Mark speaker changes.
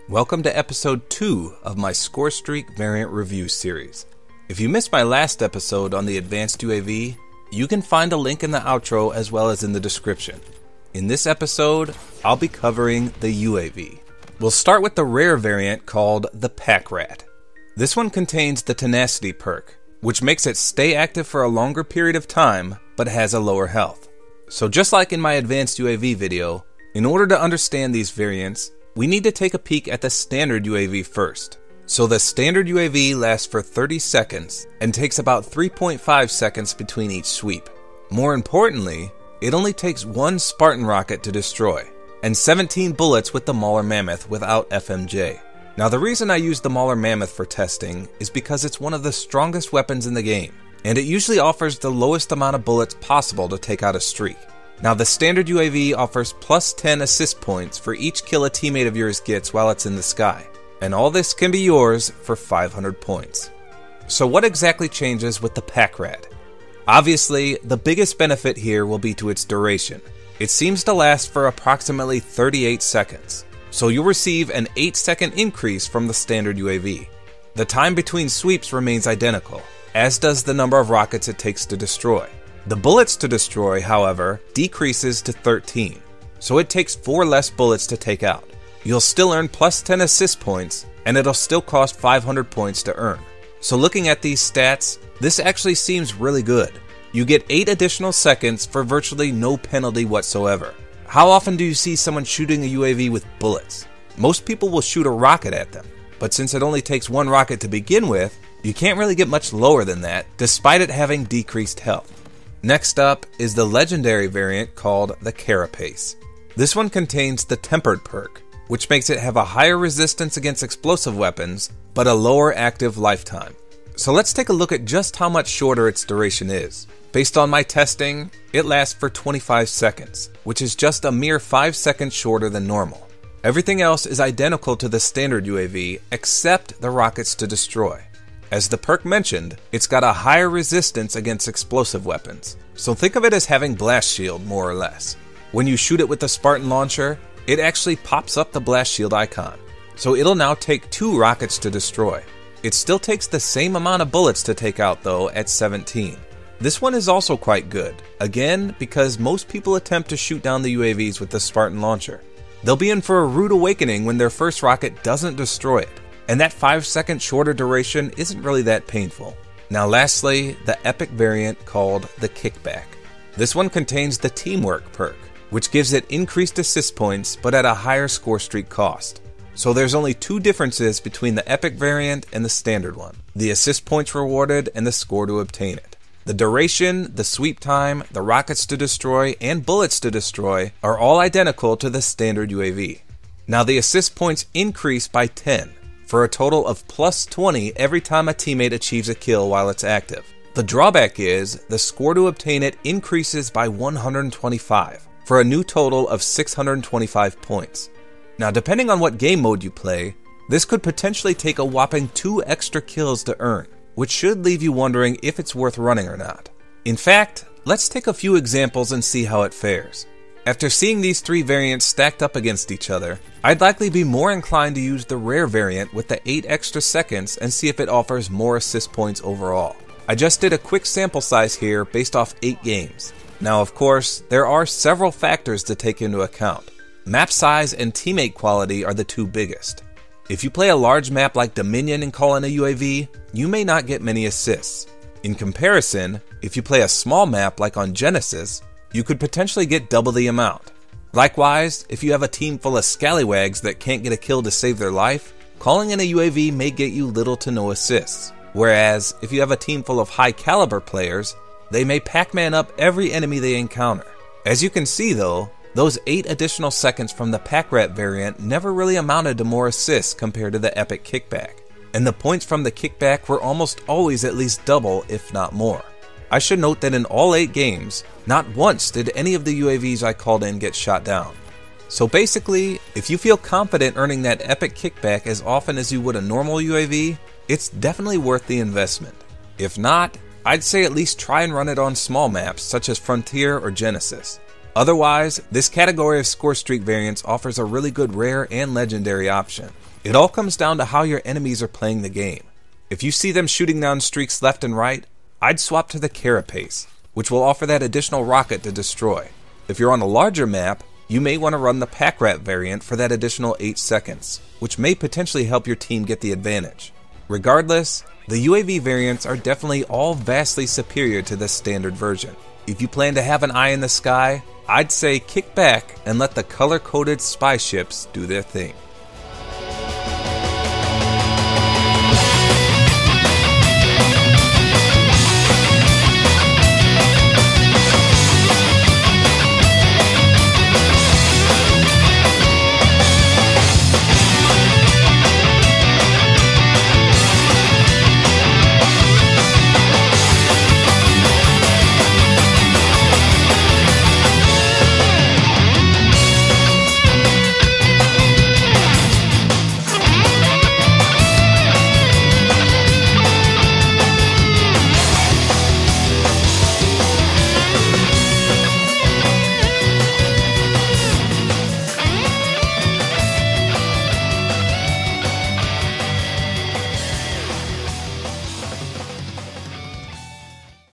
Speaker 1: Welcome to episode 2 of my Scorestreak variant review series. If you missed my last episode on the advanced UAV, you can find a link in the outro as well as in the description. In this episode, I'll be covering the UAV. We'll start with the rare variant called the Pack Rat. This one contains the Tenacity perk, which makes it stay active for a longer period of time, but has a lower health. So just like in my advanced UAV video, in order to understand these variants, we need to take a peek at the standard UAV first. So the standard UAV lasts for 30 seconds and takes about 3.5 seconds between each sweep. More importantly, it only takes one Spartan rocket to destroy, and 17 bullets with the Mauler Mammoth without FMJ. Now the reason I use the Mauler Mammoth for testing is because it's one of the strongest weapons in the game, and it usually offers the lowest amount of bullets possible to take out a streak. Now the standard UAV offers plus 10 assist points for each kill a teammate of yours gets while it's in the sky, and all this can be yours for 500 points. So what exactly changes with the Pack Rat? Obviously, the biggest benefit here will be to its duration. It seems to last for approximately 38 seconds, so you'll receive an 8-second increase from the standard UAV. The time between sweeps remains identical, as does the number of rockets it takes to destroy. The bullets to destroy, however, decreases to 13, so it takes 4 less bullets to take out. You'll still earn plus 10 assist points, and it'll still cost 500 points to earn. So looking at these stats, this actually seems really good. You get 8 additional seconds for virtually no penalty whatsoever. How often do you see someone shooting a UAV with bullets? Most people will shoot a rocket at them, but since it only takes 1 rocket to begin with, you can't really get much lower than that, despite it having decreased health. Next up is the legendary variant called the Carapace. This one contains the Tempered perk, which makes it have a higher resistance against explosive weapons, but a lower active lifetime. So let's take a look at just how much shorter its duration is. Based on my testing, it lasts for 25 seconds, which is just a mere 5 seconds shorter than normal. Everything else is identical to the standard UAV, except the rockets to destroy. As the perk mentioned, it's got a higher resistance against explosive weapons, so think of it as having blast shield more or less. When you shoot it with the Spartan launcher, it actually pops up the blast shield icon, so it'll now take 2 rockets to destroy. It still takes the same amount of bullets to take out though at 17. This one is also quite good, again because most people attempt to shoot down the UAVs with the Spartan launcher. They'll be in for a rude awakening when their first rocket doesn't destroy it, and that 5-second shorter duration isn't really that painful. Now lastly, the epic variant called the Kickback. This one contains the Teamwork perk, which gives it increased assist points but at a higher score streak cost. So there's only 2 differences between the epic variant and the standard one: the assist points rewarded and the score to obtain it. The duration, the sweep time, the rockets to destroy, and bullets to destroy are all identical to the standard UAV. Now the assist points increase by 10, for a total of plus 20 every time a teammate achieves a kill while it's active. The drawback is the score to obtain it increases by 125, for a new total of 625 points. Now depending on what game mode you play, this could potentially take a whopping 2 extra kills to earn, which should leave you wondering if it's worth running or not. In fact, let's take a few examples and see how it fares. After seeing these 3 variants stacked up against each other, I'd likely be more inclined to use the rare variant with the 8 extra seconds and see if it offers more assist points overall. I just did a quick sample size here based off 8 games. Now of course, there are several factors to take into account. Map size and teammate quality are the 2 biggest. If you play a large map like Dominion and call in a UAV, you may not get many assists. In comparison, if you play a small map like on Genesis, you could potentially get double the amount. Likewise, if you have a team full of scallywags that can't get a kill to save their life, calling in a UAV may get you little to no assists. Whereas, if you have a team full of high caliber players, they may Pac-Man up every enemy they encounter. As you can see though, those 8 additional seconds from the Pack Rat variant never really amounted to more assists compared to the epic Kickback, and the points from the Kickback were almost always at least double, if not more. I should note that in all 8 games, not once did any of the UAVs I called in get shot down. So basically, if you feel confident earning that epic Kickback as often as you would a normal UAV, it's definitely worth the investment. If not, I'd say at least try and run it on small maps such as Frontier or Genesis. Otherwise, this category of Scorestreak variants offers a really good rare and legendary option. It all comes down to how your enemies are playing the game. If you see them shooting down streaks left and right, I'd swap to the Carapace, which will offer that additional rocket to destroy. If you're on a larger map, you may want to run the Pack Rat variant for that additional 8 seconds, which may potentially help your team get the advantage. Regardless, the UAV variants are definitely all vastly superior to this standard version. If you plan to have an eye in the sky, I'd say kick back and let the color-coded spy ships do their thing.